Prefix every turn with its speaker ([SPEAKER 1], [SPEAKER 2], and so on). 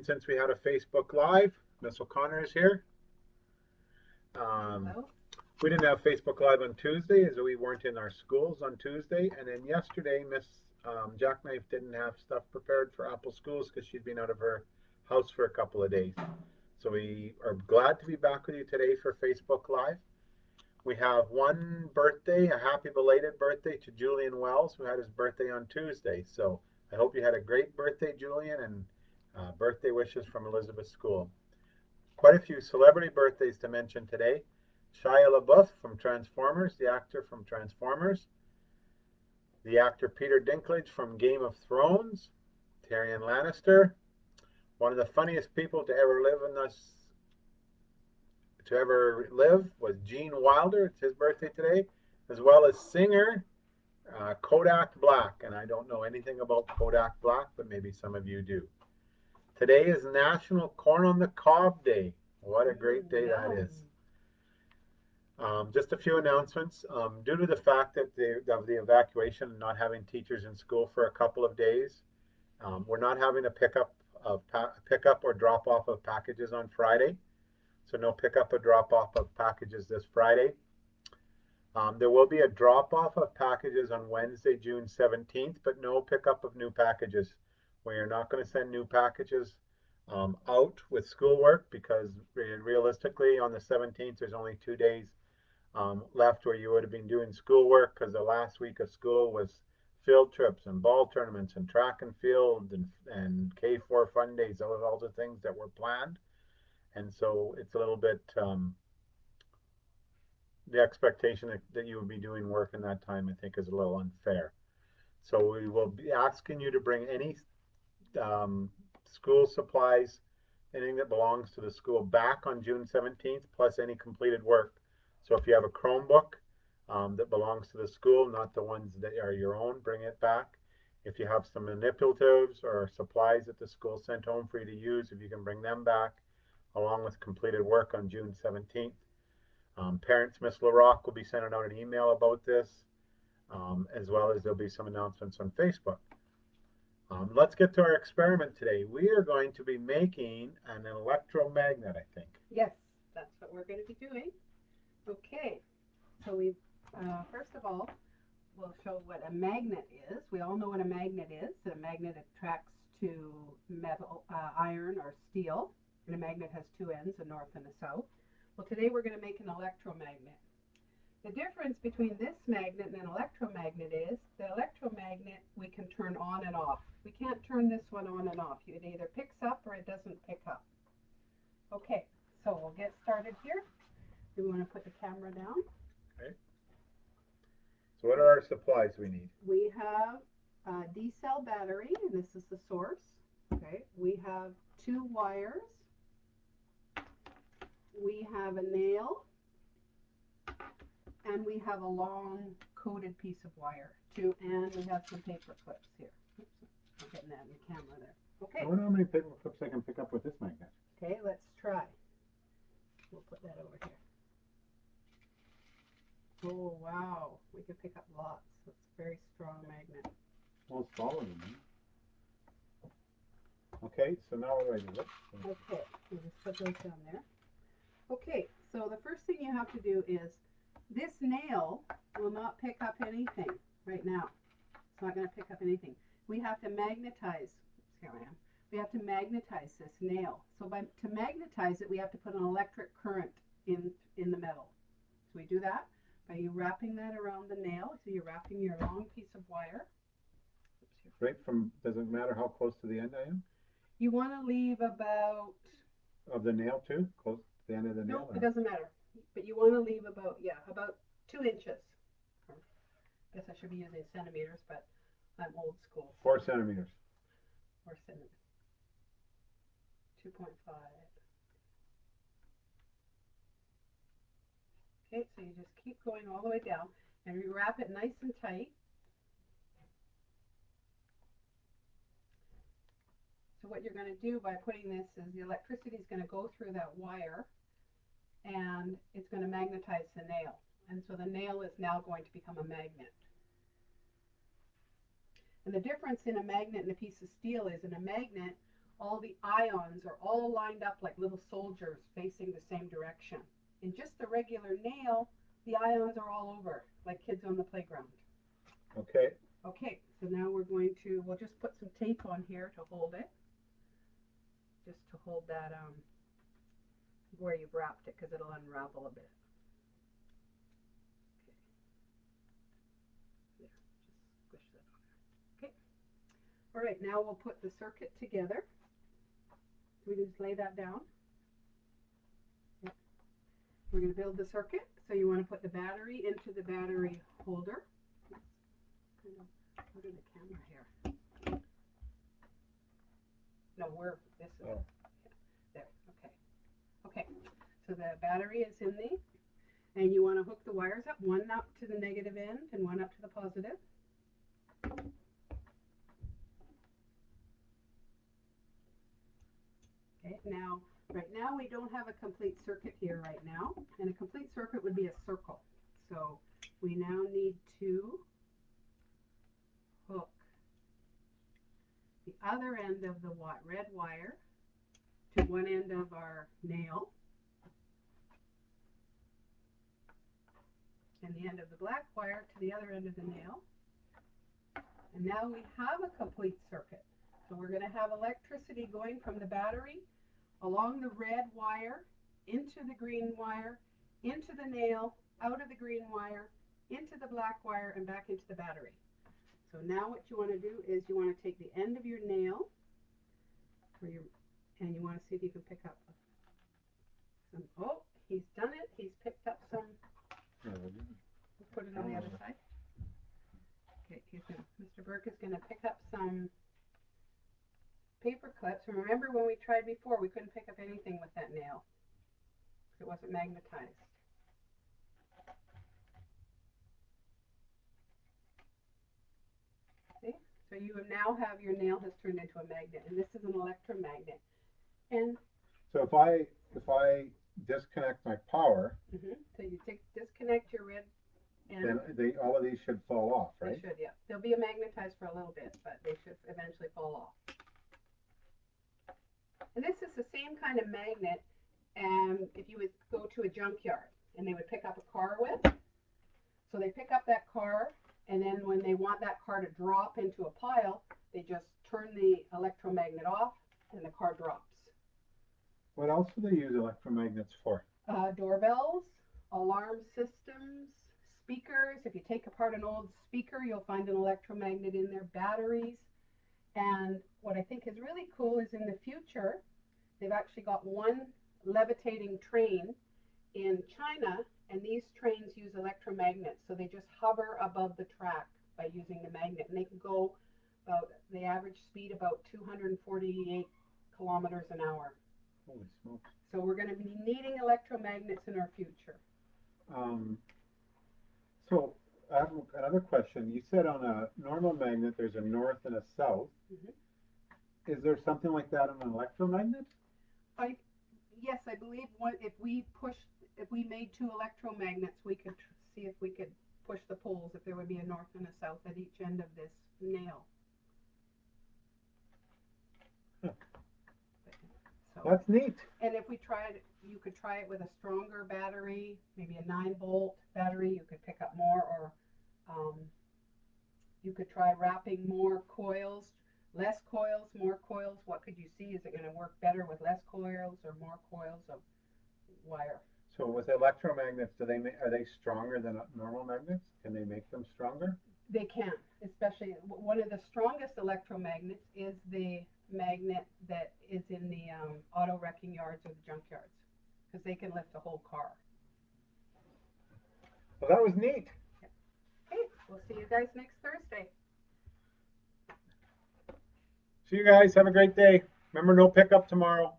[SPEAKER 1] since we had a Facebook Live. Miss O'Connor is here. Um,
[SPEAKER 2] Hello.
[SPEAKER 1] we didn't have Facebook Live on Tuesday as we weren't in our schools on Tuesday. And then yesterday, Miss Jackknife didn't have stuff prepared for Apple Schools because she'd been out of her house for a couple of days. So we are glad to be back with you today for Facebook Live. We have one birthday, a happy belated birthday to Julian Wells, who had his birthday on Tuesday. So I hope you had a great birthday, Julian, and birthday wishes from Elizabeth School. Quite a few celebrity birthdays to mention today. Shia LaBeouf from Transformers, the actor from Transformers. The actor Peter Dinklage from Game of Thrones. Tyrion Lannister. One of the funniest people to ever live was Gene Wilder. It's his birthday today, as well as singer Kodak Black. And I don't know anything about Kodak Black, but maybe some of you do. Today is National Corn on the Cob Day. What a great day that is. Just a few announcements. Due to the fact that of the evacuation and not having teachers in school for a couple of days, we're not having a pickup or drop off of packages on Friday. So no pickup or drop off of packages this Friday. There will be a drop off of packages on Wednesday, June 17th, but no pickup of new packages. We are not going to send new packages out with schoolwork because realistically on the 17th there's only 2 days left where you would have been doing schoolwork because the last week of school was field trips and ball tournaments and track and field and K4 fun days, all the things that were planned. And so it's a little bit the expectation that you would be doing work in that time, I think, is a little unfair. So we will be asking you to bring any school supplies, anything that belongs to the school back on June 17th, plus any completed work. So if you have a Chromebook that belongs to the school, not the ones that are your own, bring it back. If you have some manipulatives or supplies that the school sent home for you to use, if you can bring them back, along with completed work on June 17th. Parents, Miss LaRock will be sending out an email about this, as well as there'll be some announcements on Facebook. Let's get to our experiment today. We are going to be making an electromagnet, I think.
[SPEAKER 2] Yes, that's what we're going to be doing. Okay, so we first of all, we'll show what a magnet is. We all know what a magnet is. A magnet attracts to metal, iron, or steel, and a magnet has two ends, a north and a south. Well, today we're going to make an electromagnet. The difference between this magnet and an electromagnet is the electromagnet we can turn on and off. We can't turn this one on and off. It either picks up or it doesn't pick up. Okay, so we'll get started here. Do we want to put the camera down?
[SPEAKER 1] Okay. So what are our supplies we need?
[SPEAKER 2] We have a D-cell battery, and this is the source. Okay, we have 2 wires. We have a nail, and we have a long coated piece of wire too, and we have some paper clips here. Oops, I'm getting that in the camera there. Okay.
[SPEAKER 1] I wonder how many paper clips I can pick up with this magnet.
[SPEAKER 2] Okay, let's try. We'll put that over here. Oh wow, we can pick up lots. It's a very strong magnet.
[SPEAKER 1] Well, it's smaller than me. Okay, so now what do I do?
[SPEAKER 2] Okay, we'll just put those down there. Okay, so the first thing you have to do is this nail will not pick up anything right now. It's not going to pick up anything. We have to magnetize. Here I am. We have to magnetize this nail. So to magnetize it, we have to put an electric current in the metal. So we do that by you wrapping that around the nail. So you're wrapping your long piece of wire.
[SPEAKER 1] Right from, does it matter how close to the end I am?
[SPEAKER 2] You want to leave about...
[SPEAKER 1] Of the nail too? Close to the end of the nail?
[SPEAKER 2] No, it doesn't matter. But you want to leave about 2 inches. I guess I should be using centimeters, but I'm old school.
[SPEAKER 1] 4 centimeters.
[SPEAKER 2] 4 centimeters. 2.5. Okay, so you just keep going all the way down, and you wrap it nice and tight. So what you're going to do by putting this is the electricity is going to go through that wire, and it's going to magnetize the nail. And so the nail is now going to become a magnet. And the difference in a magnet and a piece of steel is in a magnet, all the ions are all lined up like little soldiers facing the same direction. In just the regular nail, the ions are all over, like kids on the playground.
[SPEAKER 1] Okay.
[SPEAKER 2] Okay, so now we'll just put some tape on here to hold it. Just to hold that where you've wrapped it, because it'll unravel a bit. Okay. There, just squish that on there. Okay. All right, now we'll put the circuit together. We just lay that down. Yep. We're going to build the circuit. So you want to put the battery into the battery holder. Kind of put in the camera here. No, this is there. Okay. Okay. So the battery is in the, and you want to hook the wires up, one up to the negative end and one up to the positive. Okay, now, right now we don't have a complete circuit here right now, and a complete circuit would be a circle. So we now need to hook the other end of the red wire to one end of our nail, and the end of the black wire to the other end of the nail. And now we have a complete circuit. So we're going to have electricity going from the battery along the red wire, into the green wire, into the nail, out of the green wire, into the black wire, and back into the battery. So now what you want to do is you want to take the end of your nail, and you want to see if you can pick up some, oh, he's done it. He's picked up some, we'll put it on the other side. Okay, Mr. Burke is going to pick up some paper clips. And remember when we tried before, we couldn't pick up anything with that nail. It wasn't magnetized. See? So you now have your nail has turned into a magnet, and this is an electromagnet. And
[SPEAKER 1] so if I disconnect my power,
[SPEAKER 2] so you disconnect your red end,
[SPEAKER 1] then all of these should fall off, right?
[SPEAKER 2] They should, yeah. They'll be magnetized for a little bit, but they should eventually fall off. And this is the same kind of magnet if you would go to a junkyard and they would pick up a car with. So they pick up that car, and then when they want that car to drop into a pile, they just turn the electromagnet off and the car drops.
[SPEAKER 1] What else do they use electromagnets for?
[SPEAKER 2] Doorbells, alarm systems, speakers. If you take apart an old speaker, you'll find an electromagnet in there, batteries. And what I think is really cool is in the future, they've actually got one levitating train in China, and these trains use electromagnets. So they just hover above the track by using the magnet, and they can go about the average speed about 248 kilometers an hour.
[SPEAKER 1] Holy smokes.
[SPEAKER 2] So we're going to be needing electromagnets in our future.
[SPEAKER 1] So I have another question. You said on a normal magnet there's a north and a south. Is there something like that on an electromagnet?
[SPEAKER 2] Yes, I believe if we made two electromagnets, we could see if we could push the poles, if there would be a north and a south at each end of this nail. So,
[SPEAKER 1] that's neat.
[SPEAKER 2] And if we tried, you could try it with a stronger battery, maybe a 9-volt battery. You could pick up more, or you could try wrapping more coils, less coils, more coils. What could you see? Is it going to work better with less coils or more coils of wire?
[SPEAKER 1] So with electromagnets, are they stronger than normal magnets? Can they make them stronger?
[SPEAKER 2] They can, especially one of the strongest electromagnets is the magnet that is in the auto wrecking yards or the junkyards, because they can lift a whole car.
[SPEAKER 1] Well, that was neat.
[SPEAKER 2] Okay, we'll see you guys next Thursday.
[SPEAKER 1] See you guys. Have a great day. Remember, no pickup tomorrow.